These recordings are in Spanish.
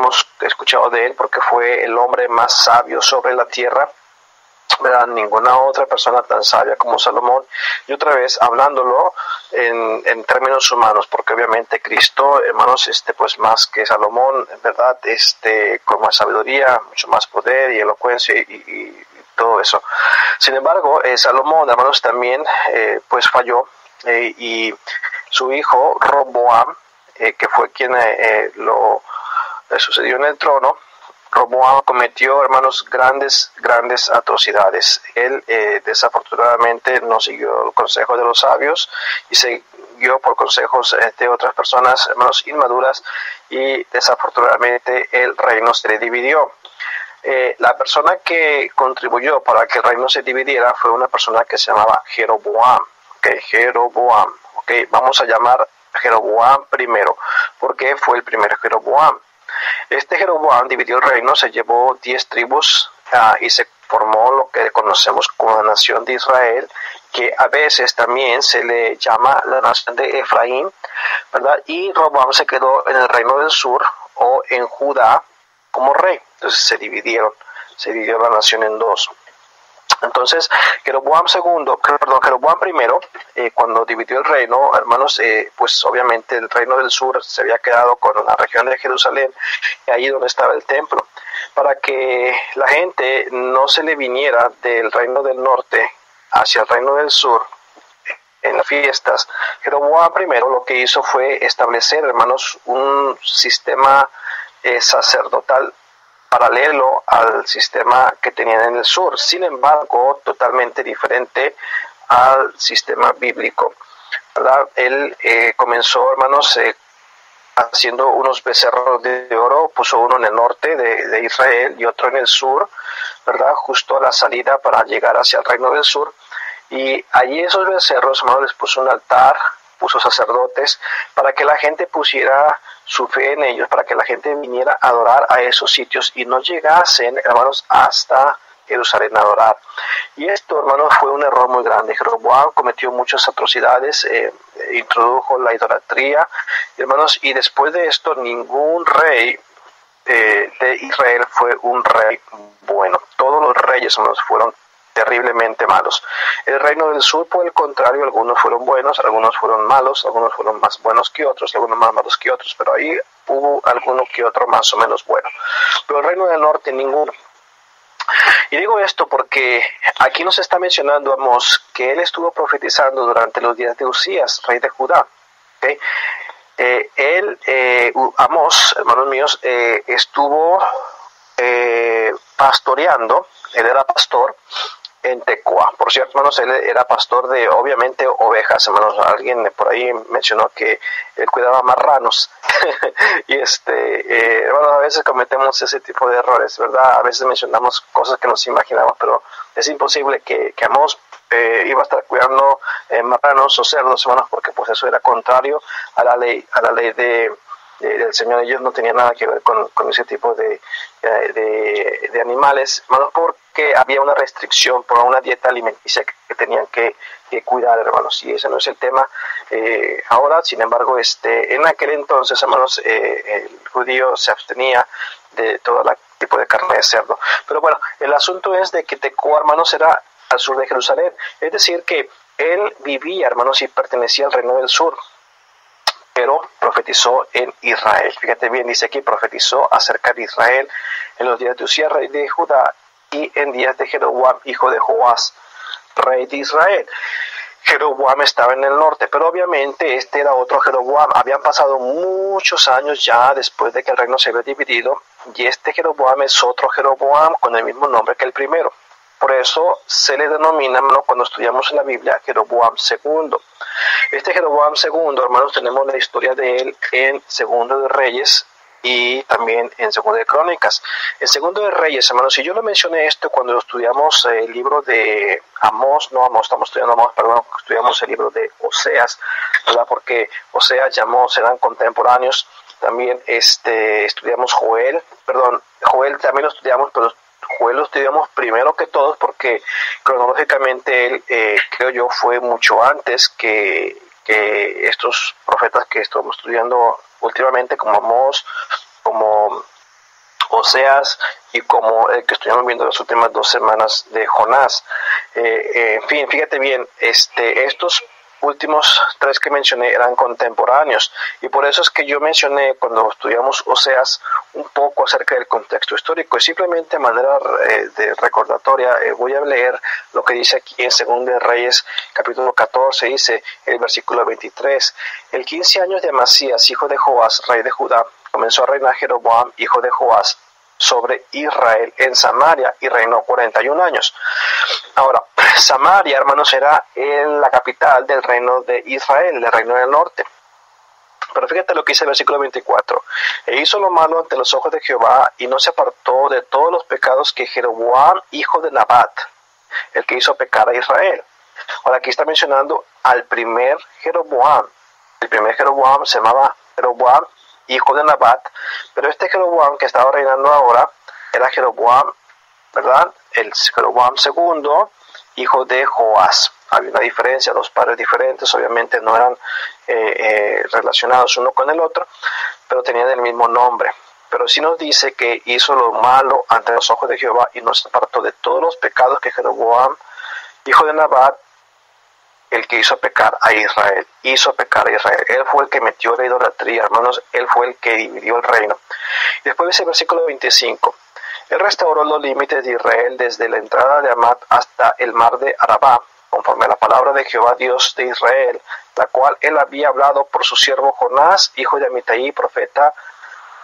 hemos escuchado de él porque fue el hombre más sabio sobre la tierra, ¿verdad? Ninguna otra persona tan sabia como Salomón. Y otra vez hablándolo en términos humanos, porque obviamente Cristo, hermanos, pues más que Salomón, ¿verdad? Con más sabiduría, mucho más poder y elocuencia y todo eso. Sin embargo, Salomón, hermanos, también pues falló, y su hijo Roboam, que fue quien lo sucedió en el trono, Roboam cometió, hermanos, grandes atrocidades. Él desafortunadamente no siguió el consejo de los sabios y se guió por consejos de otras personas, hermanos, inmaduras, y desafortunadamente el reino se le dividió. La persona que contribuyó para que el reino se dividiera fue una persona que se llamaba Jeroboam. Jeroboam. Vamos a llamar a Jeroboam primero, porque fue el primer Jeroboam. Este Jeroboam dividió el reino, se llevó 10 tribus y se formó lo que conocemos como la nación de Israel, que a veces también se le llama la nación de Efraín, ¿verdad? Y Roboam se quedó en el reino del sur o en Judá como rey. Entonces se dividió la nación en dos. Entonces, Jeroboam primero, cuando dividió el reino, hermanos, pues obviamente el reino del sur se había quedado con la región de Jerusalén, ahí donde estaba el templo, para que la gente no se le viniera del reino del norte hacia el reino del sur en las fiestas. Jeroboam primero lo que hizo fue establecer, hermanos, un sistema sacerdotal paralelo al sistema que tenían en el sur, sin embargo totalmente diferente al sistema bíblico, ¿verdad? Él comenzó, hermanos, haciendo unos becerros de oro, puso uno en el norte de Israel y otro en el sur, ¿verdad? Justo a la salida para llegar hacia el reino del sur, y allí esos becerros, hermanos, les puso un altar, puso sacerdotes para que la gente pusiera su fe en ellos, para que la gente viniera a adorar a esos sitios y no llegasen, hermanos, hasta Jerusalén a adorar. Y esto, hermanos, fue un error muy grande. Jeroboam cometió muchas atrocidades, introdujo la idolatría, hermanos, y después de esto ningún rey de Israel fue un rey bueno. Todos los reyes, hermanos, fueron terriblemente malos. El reino del sur, por el contrario, algunos fueron buenos, algunos fueron malos, algunos fueron más buenos que otros, algunos más malos que otros, pero ahí hubo alguno que otro más o menos bueno. Pero el reino del norte, ninguno. Y digo esto porque aquí nos está mencionando Amós que él estuvo profetizando durante los días de Usías, rey de Judá. ¿Okay? Amós, hermanos míos, estuvo pastoreando, él era pastor en Tecoa. Por cierto, hermanos, él era pastor de, obviamente, ovejas, hermanos. Alguien por ahí mencionó que él cuidaba marranos. Y hermanos, a veces cometemos ese tipo de errores, ¿verdad? A veces mencionamos cosas que nos imaginamos, pero es imposible que Amós iba a estar cuidando marranos o cerdos, hermanos, porque pues eso era contrario a la ley del Señor. Ellos no tenían nada que ver con ese tipo de animales, hermanos, porque había una restricción por una dieta alimenticia que tenían que cuidar, hermanos, y ese no es el tema ahora. Sin embargo, en aquel entonces, hermanos, el judío se abstenía de todo tipo de carne de cerdo. Pero bueno, el asunto es de que Tecoa, hermanos, era al sur de Jerusalén, es decir, que él vivía, hermanos, y pertenecía al reino del sur, pero profetizó en Israel. Fíjate bien, dice aquí, profetizó acerca de Israel en los días de Usías, rey de Judá, y en días de Jeroboam, hijo de Joás, rey de Israel. Jeroboam estaba en el norte, pero obviamente este era otro Jeroboam. Habían pasado muchos años ya después de que el reino se había dividido, y este Jeroboam es otro Jeroboam con el mismo nombre que el primero. Por eso se le denomina, hermano, cuando estudiamos en la Biblia, Jeroboam II. Este Jeroboam II, hermanos, tenemos la historia de él en Segundo de Reyes y también en Segundo de Crónicas. En Segundo de Reyes, hermanos, si yo lo mencioné esto cuando estudiamos el libro de estudiamos el libro de Oseas, ¿verdad? Porque Oseas y Amós eran contemporáneos. También estudiamos Joel también lo estudiamos, pero Joel lo estudiamos primero que todos porque cronológicamente él, creo yo, fue mucho antes que estos profetas que estamos estudiando últimamente, como Amós, como Oseas y como el que estuvimos viendo las últimas 2 semanas de Jonás. En fin, fíjate bien, estos últimos 3 que mencioné eran contemporáneos y por eso es que yo mencioné cuando estudiamos Oseas un poco acerca del contexto histórico y simplemente a manera de recordatoria voy a leer lo que dice aquí en 2 de Reyes capítulo 14, dice el versículo 23: el 15 años de Amasías, hijo de Joás, rey de Judá, comenzó a reinar Jeroboam, hijo de Joás, sobre Israel en Samaria y reinó 41 años. Ahora, Samaria, hermanos, era la capital del reino de Israel, del reino del norte. Pero fíjate lo que dice el versículo 24. E hizo lo malo ante los ojos de Jehová y no se apartó de todos los pecados que Jeroboam, hijo de Nabat, el que hizo pecar a Israel. Ahora aquí está mencionando al primer Jeroboam. El primer Jeroboam se llamaba Jeroboam, hijo de Nabat, pero este Jeroboam que estaba reinando ahora era Jeroboam, ¿verdad? El Jeroboam segundo, hijo de Joás. Había una diferencia, 2 padres diferentes, obviamente no eran relacionados uno con el otro, pero tenían el mismo nombre. Pero sí nos dice que hizo lo malo ante los ojos de Jehová y no se apartó de todos los pecados que Jeroboam, hijo de Nabat, el que hizo pecar a Israel, Él fue el que metió la idolatría, hermanos, él fue el que dividió el reino. Y después dice el versículo 25, él restauró los límites de Israel desde la entrada de Amat hasta el mar de Arabá, conforme a la palabra de Jehová Dios de Israel, la cual él había hablado por su siervo Jonás, hijo de Amitai, profeta,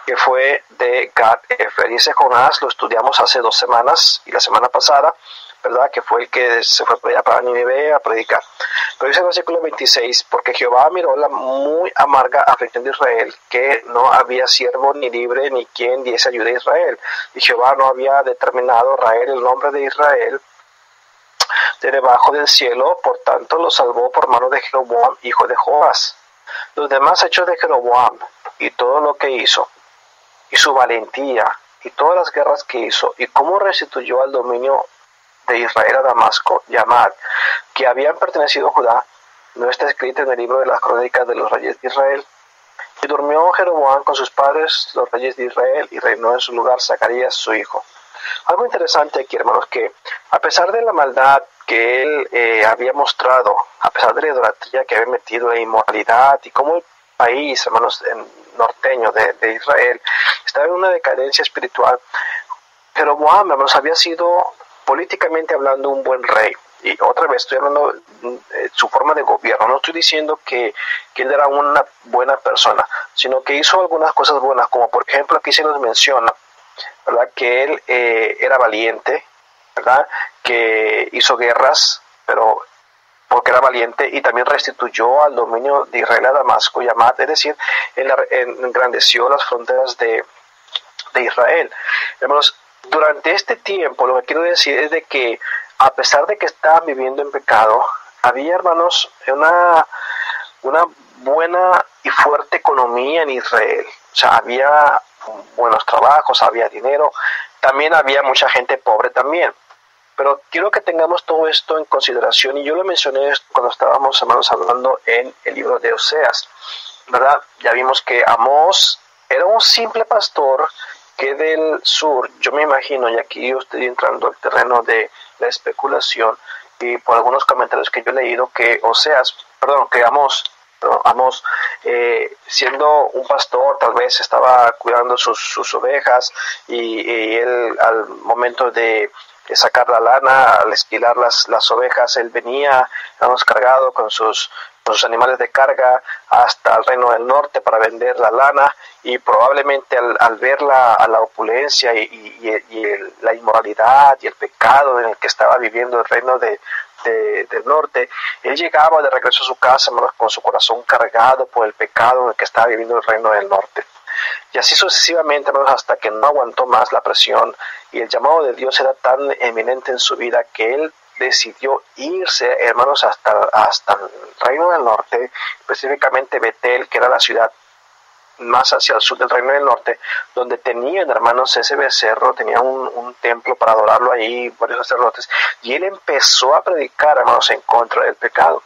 que fue de Gad-Efer. Y ese Jonás lo estudiamos hace 2 semanas y la semana pasada, ¿verdad? Que fue el que se fue para Nínive a predicar. Pero dice el versículo 26, porque Jehová miró la muy amarga aflicción de Israel, que no había siervo ni libre ni quien diese ayuda a Israel. Y Jehová no había determinado a Israel el nombre de Israel de debajo del cielo, por tanto lo salvó por mano de Jeroboam, hijo de Joás. Los demás hechos de Jeroboam y todo lo que hizo, y su valentía, y todas las guerras que hizo, y cómo restituyó al dominio de Israel a Damasco y Amad, que habían pertenecido a Judá, no está escrito en el libro de las crónicas de los reyes de Israel. Y durmió Jeroboam con sus padres, los reyes de Israel, y reinó en su lugar Zacarías, su hijo. Algo interesante aquí, hermanos, que a pesar de la maldad que él había mostrado, a pesar de la idolatría que había metido, la inmoralidad, y cómo el país, hermanos, norteño de Israel estaba en una decadencia espiritual, Jeroboam, hermanos, había sido políticamente hablando un buen rey. Y otra vez estoy hablando de su forma de gobierno. No estoy diciendo que él era una buena persona, sino que hizo algunas cosas buenas, como por ejemplo aquí se nos menciona, ¿verdad? Que él era valiente, ¿verdad? Que hizo guerras, pero porque era valiente, y también restituyó al dominio de Israel a Damasco y Amat, es decir, engrandeció las fronteras de Israel. Hermanos, durante este tiempo lo que quiero decir es de que a pesar de que estaban viviendo en pecado, había, hermanos, una buena y fuerte economía en Israel. O sea, había buenos trabajos, había dinero, también había mucha gente pobre también. Pero quiero que tengamos todo esto en consideración, y yo lo mencioné cuando estábamos, hermanos, hablando en el libro de Oseas, ¿verdad? Ya vimos que Amós era un simple pastor que del sur, yo me imagino, y aquí yo estoy entrando al terreno de la especulación, y por algunos comentarios que yo he leído, que Amós, siendo un pastor, tal vez estaba cuidando sus ovejas, y él al momento de sacar la lana, al esquilar las ovejas, él venía, digamos, cargado con sus animales de carga hasta el reino del norte para vender la lana, y probablemente al ver la opulencia y la inmoralidad y el pecado en el que estaba viviendo el reino del norte, él llegaba de regreso a su casa, hermanos, con su corazón cargado por el pecado en el que estaba viviendo el reino del norte. Y así sucesivamente, hermanos, hasta que no aguantó más la presión y el llamado de Dios era tan eminente en su vida que él decidió irse, hermanos, hasta el reino del norte, específicamente Betel, que era la ciudad más hacia el sur del reino del norte, donde tenían, hermanos, ese becerro, tenía un templo para adorarlo ahí, varios sacerdotes, y él empezó a predicar, hermanos, en contra del pecado.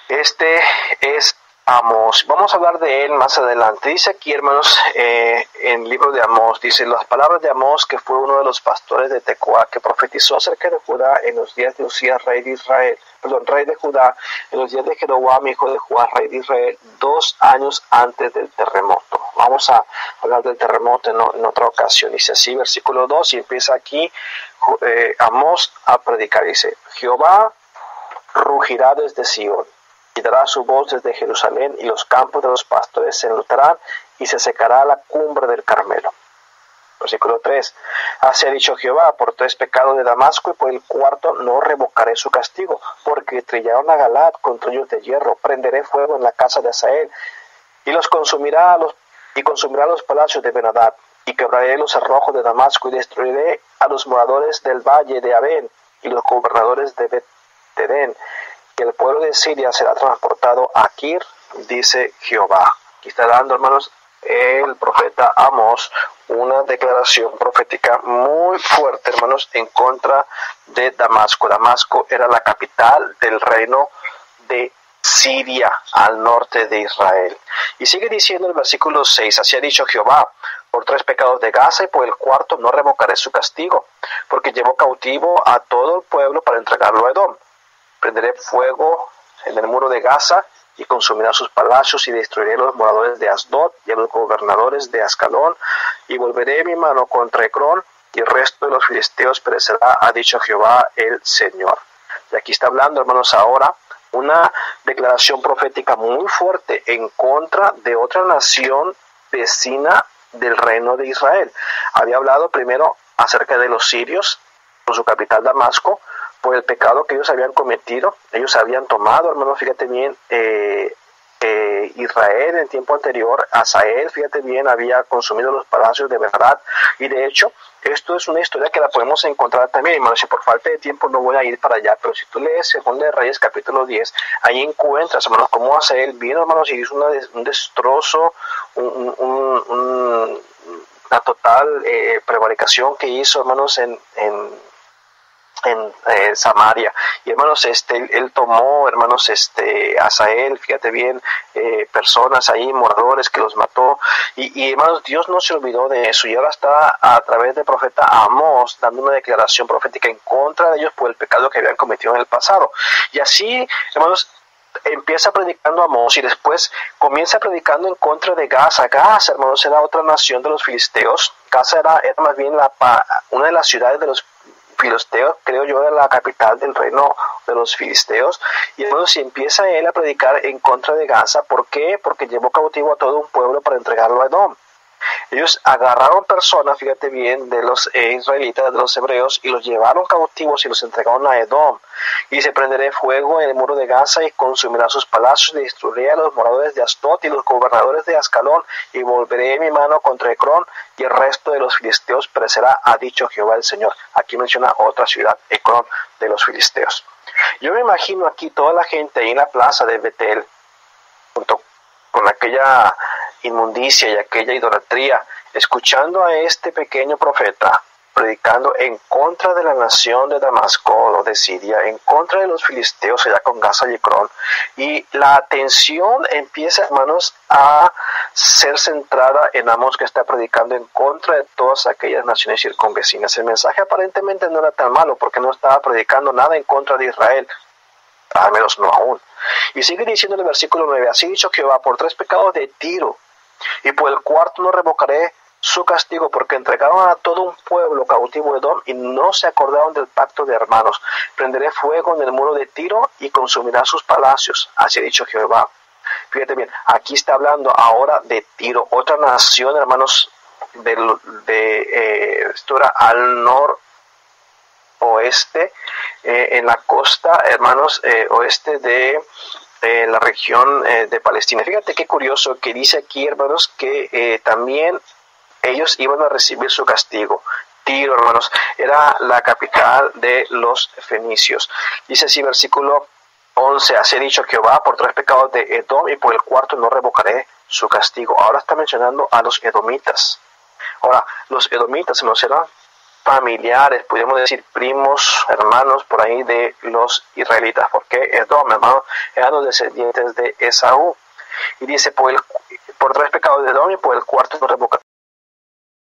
Este es Amós. Vamos a hablar de él más adelante. Dice aquí, hermanos, en el libro de Amós, dice las palabras de Amós, que fue uno de los pastores de Tecoa, que profetizó acerca de Judá en los días de Usías, rey de Israel, rey de Judá, en los días de Jeroboam, hijo de Joás, rey de Israel, 2 años antes del terremoto. Vamos a hablar del terremoto en otra ocasión. Dice así, versículo 2, y empieza aquí Amós a predicar. Dice, Jehová rugirá desde Sion, y dará su voz desde Jerusalén, y los campos de los pastores se enlutarán, y se secará la cumbre del Carmelo. Versículo 3. Así ha dicho Jehová, por 3 pecados de Damasco, y por el 4 no revocaré su castigo, porque trillaron a Galaad con trullos de hierro. Prenderé fuego en la casa de Asael, y consumirá los palacios de Ben-Hadad, y quebraré los cerrojos de Damasco, y destruiré a los moradores del valle de Abén, y los gobernadores de Bet-Edén, y el pueblo de Siria será transportado a Kir, dice Jehová. Aquí está dando, hermanos, el profeta Amós una declaración profética muy fuerte, hermanos, en contra de Damasco. Damasco era la capital del reino de Siria, al norte de Israel. Y sigue diciendo el versículo 6, así ha dicho Jehová, por 3 pecados de Gaza, y por el 4 no revocaré su castigo, porque llevó cautivo a todo el pueblo para entregarlo a Edom. Prenderé fuego en el muro de Gaza, y consumirá sus palacios, y destruiré a los moradores de Asdod y a los gobernadores de Ascalón, y volveré mi mano contra Ecrón, y el resto de los filisteos perecerá, ha dicho Jehová el Señor. Y aquí está hablando, hermanos, ahora una declaración profética muy fuerte en contra de otra nación vecina del reino de Israel. Había hablado primero acerca de los sirios, por su capital Damasco, por el pecado que ellos habían cometido. Ellos habían tomado, hermanos, fíjate bien, Israel en el tiempo anterior, Asael, fíjate bien, había consumido los palacios de verdad. Y de hecho, esto es una historia que la podemos encontrar también, hermanos. Si por falta de tiempo no voy a ir para allá, pero si tú lees 2 de Reyes capítulo 10, ahí encuentras, hermanos, cómo Asael vino, hermanos, y hizo un destrozo, una total prevaricación que hizo, hermanos, en Samaria. Y hermanos, él tomó, hermanos, Asael, fíjate bien, personas ahí, moradores, que los mató, y hermanos, Dios no se olvidó de eso, y ahora está a través del profeta Amós dando una declaración profética en contra de ellos por el pecado que habían cometido en el pasado. Y así, hermanos, empieza predicando Amós, y después comienza predicando en contra de Gaza. Gaza, hermanos, era otra nación de los filisteos. Gaza era más bien una de las ciudades de los filisteos, creo yo, era la capital del reino de los filisteos. Y hermanos, si empieza él a predicar en contra de Gaza, ¿por qué? Porque llevó cautivo a todo un pueblo para entregarlo a Edom. Ellos agarraron personas, fíjate bien, de los israelitas, de los hebreos, y los llevaron cautivos y los entregaron a Edom. Y se prenderé fuego en el muro de Gaza, y consumirá sus palacios, y destruiré a los moradores de Asdod y los gobernadores de Ascalón, y volveré mi mano contra Ecrón, y el resto de los filisteos perecerá, ha dicho Jehová el Señor. Aquí menciona otra ciudad, Ecrón, de los filisteos. Yo me imagino aquí toda la gente ahí en la plaza de Betel, junto con aquella inmundicia y aquella idolatría, escuchando a este pequeño profeta predicando en contra de la nación de Damasco o de Siria, en contra de los filisteos allá con Gaza y Ecrón, y la atención empieza, hermanos, a ser centrada en Amós, que está predicando en contra de todas aquellas naciones circunvecinas. El mensaje aparentemente no era tan malo, porque no estaba predicando nada en contra de Israel, al menos no aún. Y sigue diciendo en el versículo 9, así dicho Jehová, por 3 pecados de Tiro, y por el 4 no revocaré su castigo, porque entregaron a todo un pueblo cautivo de Edom, y no se acordaron del pacto de hermanos. Prenderé fuego en el muro de Tiro, y consumirá sus palacios, así ha dicho Jehová. Fíjate bien, aquí está hablando ahora de Tiro, otra nación, hermanos, esto era al noroeste, en la costa, hermanos, oeste de la región de Palestina. Fíjate qué curioso que dice aquí, hermanos, que también ellos iban a recibir su castigo. Tiro, hermanos, era la capital de los fenicios. Dice así, versículo 11, así ha dicho Jehová, por 3 pecados de Edom, y por el 4 no revocaré su castigo. Ahora está mencionando a los edomitas. Ahora, los edomitas nos eran familiares, podríamos decir primos, hermanos, por ahí de los israelitas, porque Edom, hermanos, eran los descendientes de Esaú. Y dice, por 3 pecados de Edom y por el cuarto no revocaré